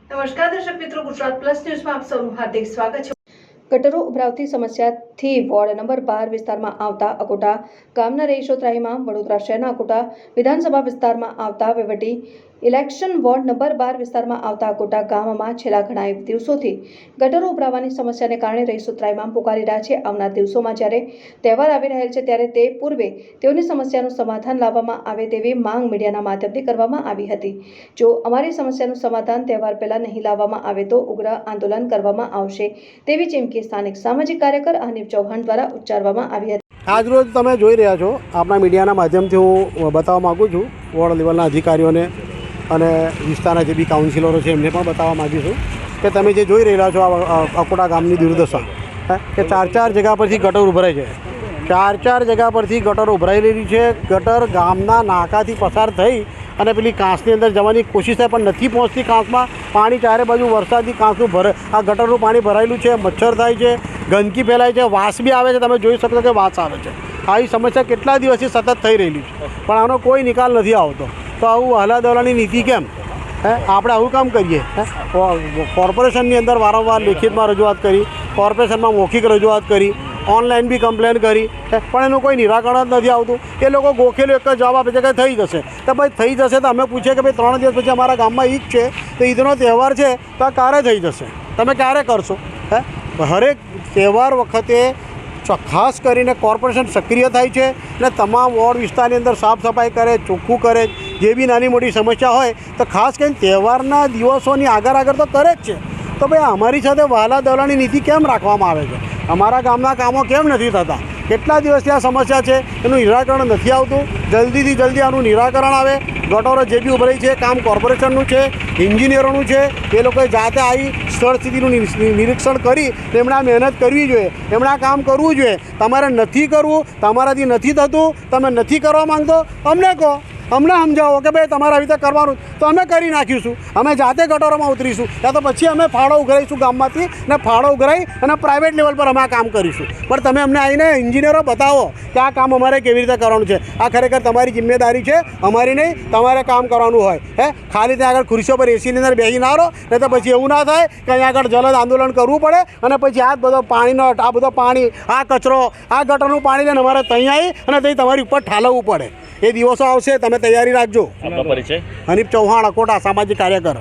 નમસ્કાર દર્શક મિત્રો, ગુજરાત પ્લસ ન્યૂઝમાં આપ સૌનું હાર્દિક સ્વાગત છે। ગટરો ઉભરાવતી સમસ્યાથી વોર્ડ નંબર 12 વિસ્તારમાં આવતા અકોટા ગામના રહીશો ત્રાહિમામ। વડોદરા શહેરના અકોટા વિધાનસભા વિસ્તારમાં આવતા વહીવટી ઇલેક્શન વોર્ડ નંબર 12 વિસ્તારમાં આવતા અકોટા ગામમાં છેલ્લા ઘણા દિવસોથી ગટરો ઉભરાવાની સમસ્યાને કારણે રહીશો ત્રાહિમામ પુકારી રહ્યા છે। આવનાર દિવસોમાં જ્યારે તહેવાર આવી રહેલ છે ત્યારે તે પૂર્વે તેઓની સમસ્યાનું સમાધાન લાવવામાં આવે તેવી માંગ મીડિયાના માધ્યમથી કરવામાં આવી હતી। જો અમારી સમસ્યાનું સમાધાન તહેવાર પહેલા નહીં લાવવામાં આવે તો ઉગ્ર આંદોલન કરવામાં આવશે તેવી ચીમકી સ્થાનિક સામાજિક કાર્યકર હનીફ ચૌહાણ દ્વારા ઉચ્ચારવામાં આવી હતી। આજરોજ તમે જોઈ રહ્યા છો, આપણા મીડિયાના માધ્યમથી હું બતાવવા માગું છું વોર્ડ લેવલના અધિકારીઓને અને વિસ્તારના જે બી કાઉન્સિલરો છે એમને પણ બતાવવા માગું છું કે તમે જે જોઈ રહ્યા છો આ અકોટા ગામની દુર્દશા કે ચાર જગ્યા પરથી ગટર ઉભરાય છે। ચાર જગ્યા પરથી ગટર ઉભરાયેલી છે। ગટર ગામના નાકાથી પસાર થઈ અને પેલી કાંસની અંદર જવાની કોશિશ થાય પણ નથી પહોંચતી। કાંસમાં પાણી ચારે બાજુ વરસાદથી કાંસનું આ ગટરનું પાણી ભરાયેલું છે। મચ્છર થાય છે, ગંદકી ફેલાય છે, વાસ બી આવે છે। તમે જોઈ શકો કે વાસ આવે છે। આવી સમસ્યા કેટલા દિવસથી સતત થઈ રહેલી છે પણ આનો કોઈ નિકાલ નથી આવતો। તો આવું હલાદવલાની નીતિ કેમ? આપણે આવું કામ કરીએ? કોર્પોરેશનની અંદર વારંવાર લેખિતમાં રજૂઆત કરી, કોર્પોરેશનમાં મૌખિક રજૂઆત કરી, ઓનલાઈન બી કમ્પ્લેન કરી પણ એનું કોઈ નિરાકરણ જ નથી આવતું। એ લોકો ગોખેલું એક જ જવાબ આપે છે કે થઈ જશે। તો ભાઈ થઈ જશે તો અમે પૂછીએ કે ભાઈ 3 દિવસ પછી અમારા ગામમાં ઈદ છે તો ઈદનો તહેવાર છે તો આ ક્યારે થઈ જશે? તમે ક્યારે કરશો? હરેક તહેવાર વખતે ખાસ કરીને કોર્પોરેશન સક્રિય થાય છે અને તમામ વોર્ડ વિસ્તારની અંદર સાફ સફાઈ કરે, ચોખ્ખું કરે। જે બી નાની મોટી સમસ્યા હોય તો ખાસ કરીને તહેવારના દિવસોની આગળ તો કરે જ છે। તો ભાઈ અમારી સાથે વહાલા દવલાની નીતિ કેમ રાખવામાં આવે છે? અમારા ગામના કામો કેમ નથી થતા? કેટલા દિવસથી આ સમસ્યા છે, એનું નિરાકરણ નથી આવતું। જલ્દીથી જલ્દી આનું નિરાકરણ આવે। ગટરો જે બી ઉભરાઈ છે કામ કોર્પોરેશનનું છે, એન્જિનિયરોનું છે। એ લોકોએ જાતે આવી સ્થળ સ્થિતિનું નિરીક્ષણ કરી એમણે આ મહેનત કરવી જોઈએ, એમણે આ કામ કરવું જોઈએ। તમારે નથી કરવું, તમારાથી નથી થતું, તમે નથી કરવા માંગતો, અમને કહો, અમને સમજાવો કે ભાઈ તમારે આવી રીતે કરવાનું તો અમે કરી નાખીશું। અમે જાતે ગટરોમાં ઉતરીશું યા તો પછી અમે ફાળો ઉઘરાઈશું ગામમાંથી ને ફાળો ઉઘરાઈ અને પ્રાઇવેટ લેવલ પર અમે આ કામ કરીશું। પણ તમે અમને આવીને એન્જિનિયરો બતાવો કે આ કામ અમારે કેવી રીતે કરવાનું છે। આ ખરેખર તમારી જિમ્મેદારી છે, અમારી નહીં। તમારે કામ કરવાનું હોય ખાલી ત્યાં આગળ ખુરશીઓ પર એસીની અંદર બેસી ના રહો, નહીં તો પછી એવું ના થાય કે અહીંયા આગળ જલદ આંદોલન કરવું પડે અને પછી આ બધો પાણીનો આ બધો પાણી, આ કચરો, આ ગટરનું પાણી લઈને અમારે ત્યાં આવી અને ત્યાં તમારી ઉપર ઠાલવવું પડે। એ દિવસો આવશે, તમે તૈયારી રાખજો। હનીફ ચૌહાણ, અકોટા, સામાજિક કાર્યકર।